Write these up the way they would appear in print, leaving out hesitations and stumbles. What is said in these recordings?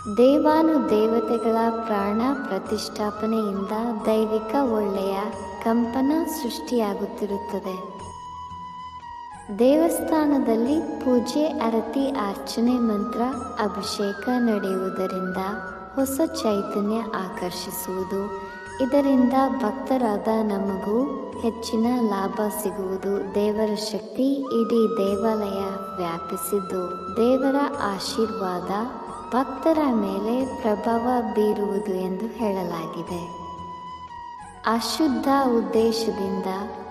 ದೇವಾನುದೇವತೆಗಳ ಪ್ರಾಣ ಪ್ರತಿಷ್ಠಾಪನೆಯಿಂದ ದೈವಿಕ ಒಳ್ಳೆಯ ಕಂಪನ ಸೃಷ್ಟಿಯಾಗುತ್ತಿರುತ್ತದೆ. ದೇವಸ್ಥಾನದಲ್ಲಿ ಪೂಜೆ, ಆರತಿ, ಅರ್ಚನೆ, ಮಂತ್ರ ಅಭಿಷೇಕ ನಡೆಯುವುದರಿಂದ ಹೊಸ ಚೈತನ್ಯ ಆಕರ್ಷಿಸುವುದು. ಇದರಿಂದ ಭಕ್ತರಾದ ನಮಗೂ ಹೆಚ್ಚಿನ ಲಾಭ ಸಿಗುವುದು. ದೇವರ ಶಕ್ತಿ ಇಡೀ ದೇವಾಲಯ ವ್ಯಾಪಿಸಿದ್ದು ದೇವರ ಆಶೀರ್ವಾದ ಭಕ್ತರ ಮೇಲೆ ಪ್ರಭಾವ ಬೀರುವುದು ಎಂದು ಹೇಳಲಾಗಿದೆ. ಅಶುದ್ಧ ಉದ್ದೇಶದಿಂದ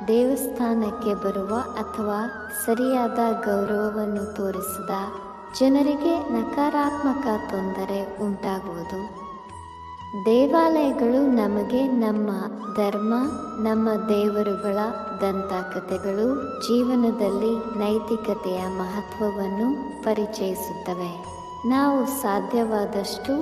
ದೇವಸ್ಥಾನಕ್ಕೆ ಬರುವ ಅಥವಾ ಸರಿಯಾದ ಗೌರವವನ್ನು ತೋರಿಸದ ಜನರಿಗೆ ನಕಾರಾತ್ಮಕ ತೊಂದರೆ ಉಂಟಾಗುವುದು. ದೇವಾಲಯಗಳು ನಮಗೆ ನಮ್ಮ ಧರ್ಮ, ನಮ್ಮ ದೇವರುಗಳ ದಂತಕಥೆಗಳು, ಜೀವನದಲ್ಲಿ ನೈತಿಕತೆಯ ಮಹತ್ವವನ್ನು ಪರಿಚಯಿಸುತ್ತವೆ. ನಾವು ಸಾಧ್ಯವಾದಷ್ಟು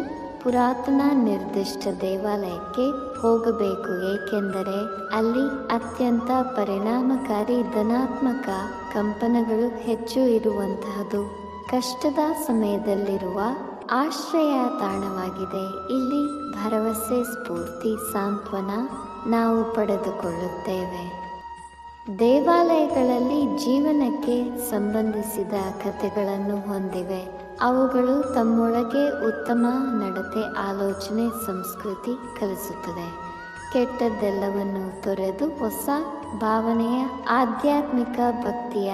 ಪುರಾತನ ನಿರ್ದಿಷ್ಟ ದೇವಾಲಯಕ್ಕೆ ಹೋಗಬೇಕು, ಏಕೆಂದರೆ ಅಲ್ಲಿ ಅತ್ಯಂತ ಪರಿಣಾಮಕಾರಿ ಧನಾತ್ಮಕ ಕಂಪನಗಳು ಹೆಚ್ಚು ಇರುವಂತಹದ್ದು. ಕಷ್ಟದ ಸಮಯದಲ್ಲಿರುವ ಆಶ್ರಯ ತಾಣವಾಗಿದೆ. ಇಲ್ಲಿ ಭರವಸೆ, ಸ್ಫೂರ್ತಿ, ಸಾಂತ್ವನ ನಾವು ಪಡೆದುಕೊಳ್ಳುತ್ತೇವೆ. ದೇವಾಲಯಗಳಲ್ಲಿ ಜೀವನಕ್ಕೆ ಸಂಬಂಧಿಸಿದ ಕಥೆಗಳನ್ನು ಹೊಂದಿವೆ. ಅವುಗಳು ತಮ್ಮೊಳಗೆ ಉತ್ತಮ ನಡತೆ, ಆಲೋಚನೆ, ಸಂಸ್ಕೃತಿ ಕಲಿಸುತ್ತದೆ. ಕೆಟ್ಟದ್ದೆಲ್ಲವನ್ನು ತೊರೆದು ಹೊಸ ಭಾವನೆಯ ಆಧ್ಯಾತ್ಮಿಕ ಭಕ್ತಿಯ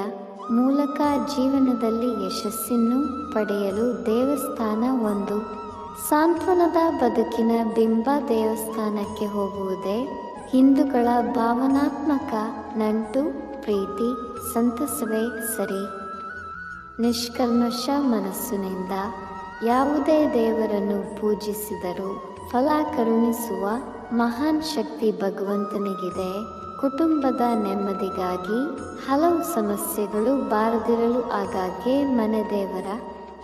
ಮೂಲಕ ಜೀವನದಲ್ಲಿ ಯಶಸ್ಸನ್ನು ಪಡೆಯಲು ದೇವಸ್ಥಾನ ಒಂದು ಸಾಂತ್ವನದ ಬದುಕಿನ ಬಿಂಬ. ದೇವಸ್ಥಾನಕ್ಕೆ ಹೋಗುವುದೇ ಹಿಂದೂಗಳ ಭಾವನಾತ್ಮಕ ನಂಟು, ಪ್ರೀತಿ, ಸಂತಸವೇ ಸರಿ. ನಿಷ್ಕಲ್ಮಶ ಮನಸ್ಸಿನಿಂದ ಯಾವುದೇ ದೇವರನ್ನು ಪೂಜಿಸಿದರೂ ಫಲ ಕರುಣಿಸುವ ಮಹಾನ್ ಶಕ್ತಿ ಭಗವಂತನಿಗಿದೆ. ಕುಟುಂಬದ ನೆಮ್ಮದಿಗಾಗಿ ಹಲವು ಸಮಸ್ಯೆಗಳು ಬಾರದಿರಲು ಆಗಾಗ್ಗೆ ಮನೆ ದೇವರ,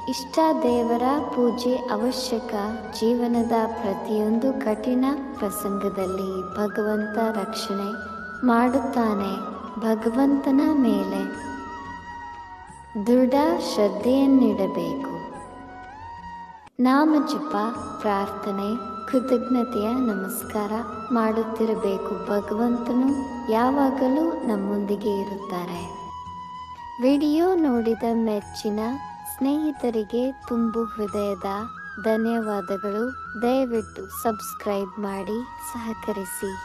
ಇಷ್ಟ ದೇವರ ಪೂಜೆ ಅವಶ್ಯಕ. ಜೀವನದ ಪ್ರತಿಯೊಂದು ಕಠಿಣ ಪ್ರಸಂಗದಲ್ಲಿ ಭಗವಂತ ರಕ್ಷಣೆ ಮಾಡುತ್ತಾನೆ. ಭಗವಂತನ ಮೇಲೆ ದೃಢ ಶ್ರದ್ಧೆಯನ್ನಿಡಬೇಕು. ನಾಮಜಪ, ಪ್ರಾರ್ಥನೆ, ಕೃತಜ್ಞತೆಯ ನಮಸ್ಕಾರ ಮಾಡುತ್ತಿರಬೇಕು. ಭಗವಂತನು ಯಾವಾಗಲೂ ನಮ್ಮೊಂದಿಗೆ ಇರುತ್ತಾರೆ. ವಿಡಿಯೋ ನೋಡಿದ ಮೆಚ್ಚಿನ ಸ್ನೇಹಿತರಿಗೆ ತುಂಬು ಹೃದಯದ ಧನ್ಯವಾದಗಳು. ದಯವಿಟ್ಟು ಸಬ್ಸ್ಕ್ರೈಬ್ ಮಾಡಿ ಸಹಕರಿಸಿ.